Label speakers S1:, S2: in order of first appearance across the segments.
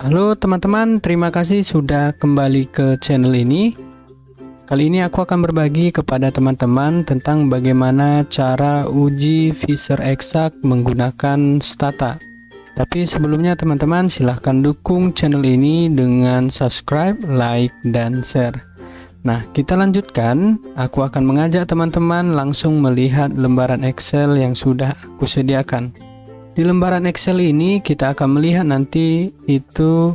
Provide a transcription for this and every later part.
S1: Halo teman-teman, terima kasih sudah kembali ke channel ini. Kali ini aku akan berbagi kepada teman-teman tentang bagaimana cara uji Fisher Exact menggunakan stata. Tapi sebelumnya teman-teman silahkan dukung channel ini dengan subscribe, like, dan share. Nah, kita lanjutkan. Aku akan mengajak teman-teman langsung melihat lembaran Excel yang sudah aku sediakan. Di lembaran Excel ini kita akan melihat nanti itu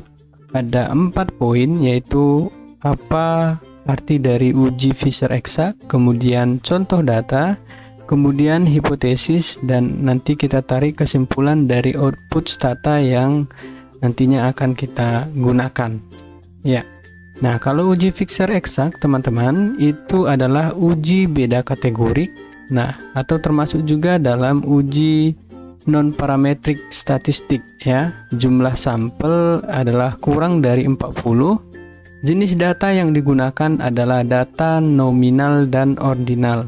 S1: ada 4 poin, yaitu apa arti dari uji Fisher Exact, kemudian contoh data, kemudian hipotesis, dan nanti kita tarik kesimpulan dari output stata yang nantinya akan kita gunakan. Ya. Nah, kalau uji Fisher Exact teman-teman itu adalah uji beda kategorik. Nah, atau termasuk juga dalam uji non-parametrik statistik ya. Jumlah sampel adalah kurang dari 40. Jenis data yang digunakan adalah data nominal dan ordinal.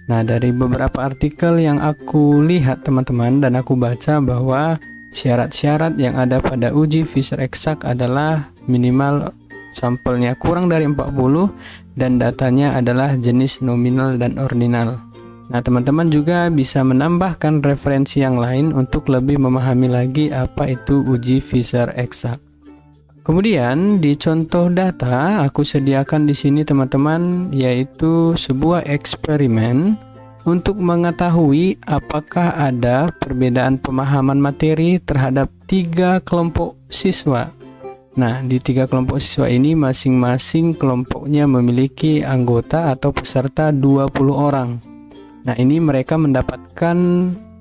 S1: Nah, dari beberapa artikel yang aku lihat teman-teman dan aku baca bahwa syarat-syarat yang ada pada uji Fisher Exact adalah minimal sampelnya kurang dari 40 dan datanya adalah jenis nominal dan ordinal. Nah, teman-teman juga bisa menambahkan referensi yang lain untuk lebih memahami lagi apa itu uji Fisher Exact. Kemudian di contoh data aku sediakan di sini teman-teman, yaitu sebuah eksperimen untuk mengetahui apakah ada perbedaan pemahaman materi terhadap 3 kelompok siswa. Nah, di 3 kelompok siswa ini masing-masing kelompoknya memiliki anggota atau peserta 20 orang. Nah, ini mereka mendapatkan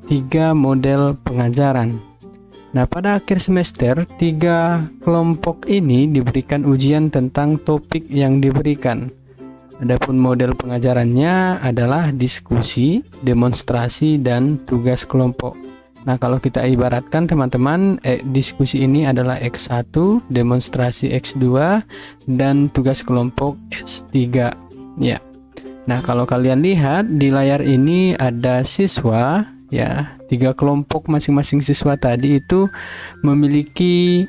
S1: 3 model pengajaran. Nah, pada akhir semester 3 kelompok ini diberikan ujian tentang topik yang diberikan. Adapun model pengajarannya adalah diskusi, demonstrasi, dan tugas kelompok. Nah, kalau kita ibaratkan teman-teman, diskusi ini adalah X1, demonstrasi X2, dan tugas kelompok X3. Ya. Nah, kalau kalian lihat di layar ini ada siswa ya, 3 kelompok masing-masing siswa tadi itu memiliki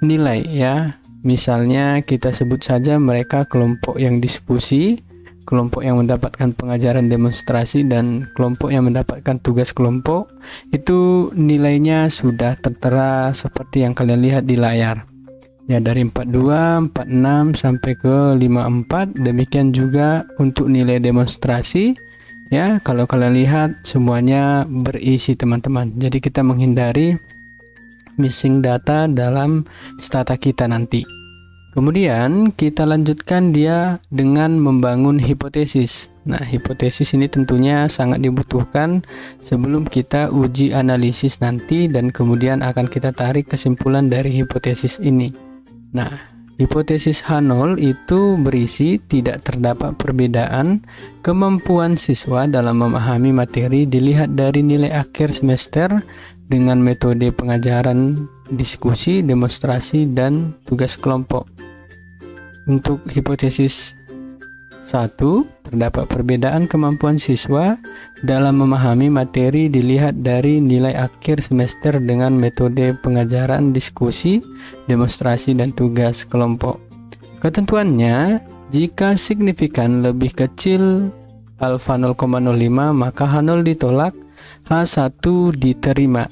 S1: nilai ya. Misalnya kita sebut saja mereka kelompok yang diskusi, kelompok yang mendapatkan pengajaran demonstrasi, dan kelompok yang mendapatkan tugas kelompok. Itu nilainya sudah tertera seperti yang kalian lihat di layar. Ya, dari 42, 46 sampai ke 54. Demikian juga untuk nilai demonstrasi. Ya, kalau kalian lihat semuanya berisi teman-teman. Jadi kita menghindari missing data dalam stata kita nanti. Kemudian kita lanjutkan dia dengan membangun hipotesis. Nah, hipotesis ini tentunya sangat dibutuhkan sebelum kita uji analisis nanti, dan kemudian akan kita tarik kesimpulan dari hipotesis ini. Nah, hipotesis H0 itu berisi tidak terdapat perbedaan kemampuan siswa dalam memahami materi dilihat dari nilai akhir semester dengan metode pengajaran diskusi, demonstrasi, dan tugas kelompok. Untuk hipotesis 1, terdapat perbedaan kemampuan siswa dalam memahami materi dilihat dari nilai akhir semester dengan metode pengajaran diskusi, demonstrasi, dan tugas kelompok. Ketentuannya, jika signifikan lebih kecil alfa 0,05 maka H0 ditolak, H1 diterima.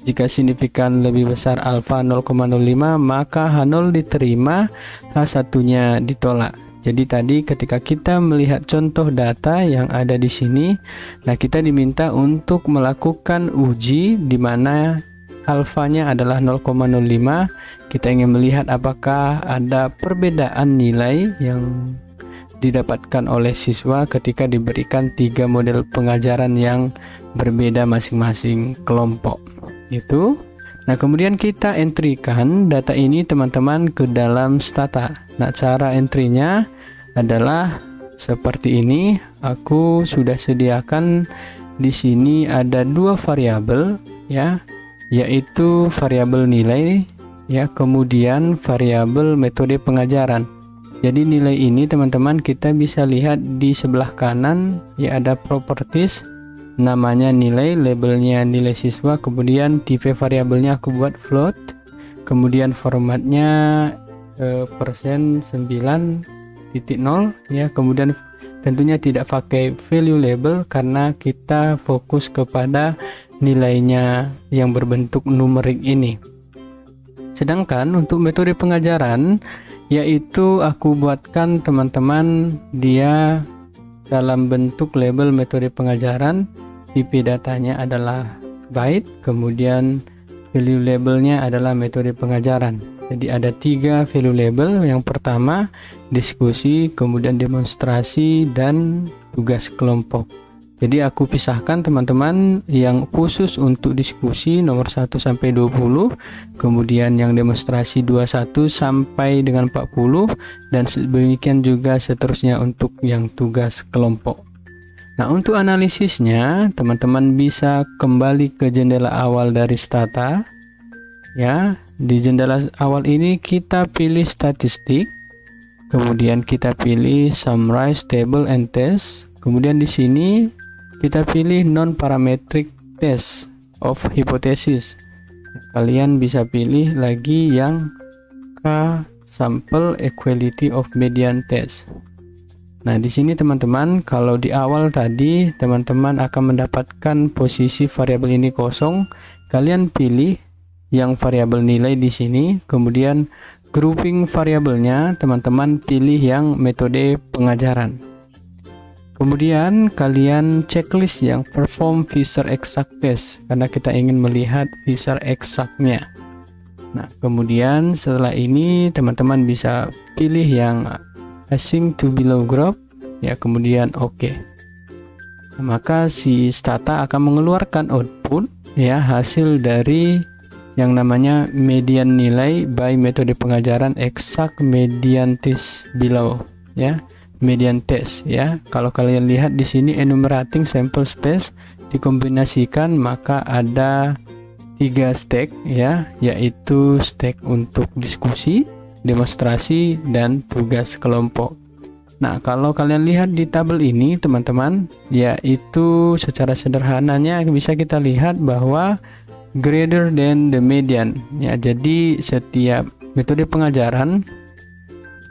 S1: Jika signifikan lebih besar alfa 0,05 maka H0 diterima, H1-nya ditolak. Jadi tadi ketika kita melihat contoh data yang ada di sini, nah kita diminta untuk melakukan uji di mana alfanya adalah 0,05. Kita ingin melihat apakah ada perbedaan nilai yang didapatkan oleh siswa ketika diberikan 3 model pengajaran yang berbeda masing-masing kelompok. Itu. Nah, kemudian kita entrykan data ini teman-teman ke dalam stata. Nah, cara entry-nya adalah seperti ini. Aku sudah sediakan di sini ada 2 variabel ya, yaitu variabel nilai ya, kemudian variabel metode pengajaran. Jadi nilai ini teman-teman kita bisa lihat di sebelah kanan ya, ada properties, namanya nilai, labelnya nilai siswa, kemudian tipe variabelnya aku buat float, kemudian formatnya persen 9.0 ya, kemudian tentunya tidak pakai value label karena kita fokus kepada nilainya yang berbentuk numerik ini. Sedangkan untuk metode pengajaran, yaitu aku buatkan teman-teman dia dalam bentuk label metode pengajaran. Tipe datanya adalah byte, kemudian value labelnya adalah metode pengajaran. Jadi ada 3 value label. Yang pertama diskusi, kemudian demonstrasi, dan tugas kelompok. Jadi aku pisahkan teman-teman yang khusus untuk diskusi nomor 1 sampai 20, kemudian yang demonstrasi 21 sampai dengan 40, dan demikian juga seterusnya untuk yang tugas kelompok. Nah, untuk analisisnya teman-teman bisa kembali ke jendela awal dari Stata. Ya, di jendela awal ini kita pilih statistik, kemudian kita pilih summarize table and test, kemudian di sini kita pilih non parametric test of hypothesis. Kalian bisa pilih lagi yang K sample equality of median test. Nah, di sini teman-teman, kalau di awal tadi teman-teman akan mendapatkan posisi variabel ini kosong, kalian pilih yang variabel nilai di sini, kemudian grouping variabelnya teman-teman pilih yang metode pengajaran. Kemudian kalian checklist yang perform Fisher exact test karena kita ingin melihat Fisher exactnya. Nah, kemudian setelah ini teman-teman bisa pilih yang assign to below group ya, kemudian oke. Maka si Stata akan mengeluarkan output ya, hasil dari yang namanya median nilai by metode pengajaran exact median test below ya, median test ya. Kalau kalian lihat di sini enumerating sample space dikombinasikan, maka ada 3 stack ya, yaitu stack untuk diskusi, demonstrasi, dan tugas kelompok. Nah, kalau kalian lihat di tabel ini teman-teman, yaitu secara sederhananya bisa kita lihat bahwa greater than the median ya. Jadi setiap metode pengajaran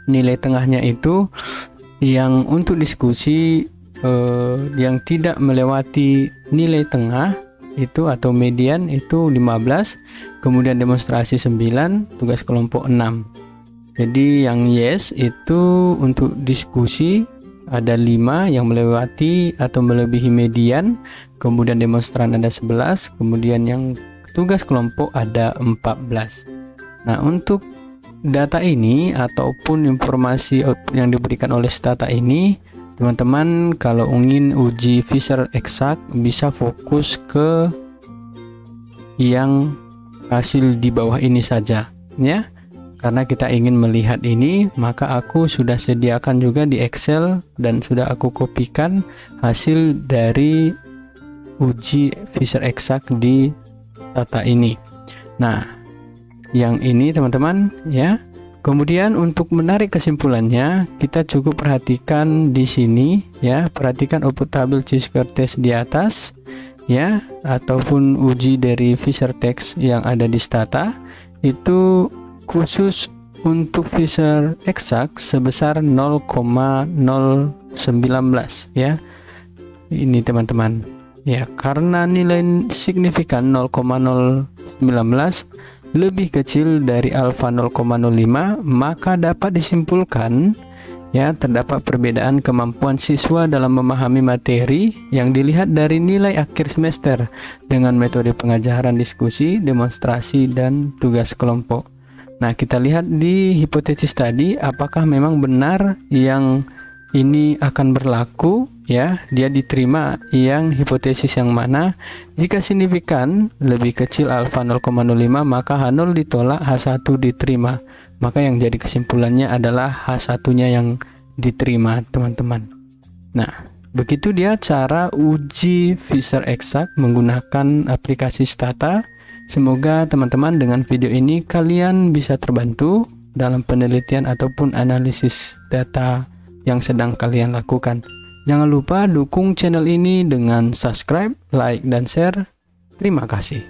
S1: nilai tengahnya itu yang untuk diskusi yang tidak melewati nilai tengah itu atau median itu 15, kemudian demonstrasi 9, tugas kelompok 6. Jadi yang yes itu untuk diskusi ada 5 yang melewati atau melebihi median, kemudian demonstran ada 11, kemudian yang tugas kelompok ada 14. Nah, untuk data ini ataupun informasi output yang diberikan oleh Stata ini, teman-teman kalau ingin uji Fisher exact bisa fokus ke yang hasil di bawah ini saja ya. Karena kita ingin melihat ini, maka aku sudah sediakan juga di Excel dan sudah aku kopikan hasil dari uji Fisher exact di data ini. Nah, yang ini teman-teman ya. Kemudian untuk menarik kesimpulannya, kita cukup perhatikan di sini ya, perhatikan output tabel chi-square test di atas ya, ataupun uji dari Fisher text yang ada di Stata itu khusus untuk Fisher exact sebesar 0,019 ya. Ini teman-teman ya, karena nilai signifikan 0,019 lebih kecil dari alfa 0,05, maka dapat disimpulkan ya terdapat perbedaan kemampuan siswa dalam memahami materi yang dilihat dari nilai akhir semester dengan metode pengajaran diskusi, demonstrasi, dan tugas kelompok. Nah, kita lihat di hipotesis tadi apakah memang benar yang ini akan berlaku ya, dia diterima yang hipotesis yang mana. Jika signifikan lebih kecil alfa 0,05, maka H0 ditolak, H1 diterima. Maka yang jadi kesimpulannya adalah H1-nya yang diterima teman-teman. Nah, begitu dia cara uji Fisher exact menggunakan aplikasi Stata. Semoga teman-teman dengan video ini kalian bisa terbantu dalam penelitian ataupun analisis data yang sedang kalian lakukan. Jangan lupa dukung channel ini dengan subscribe, like, dan share. Terima kasih.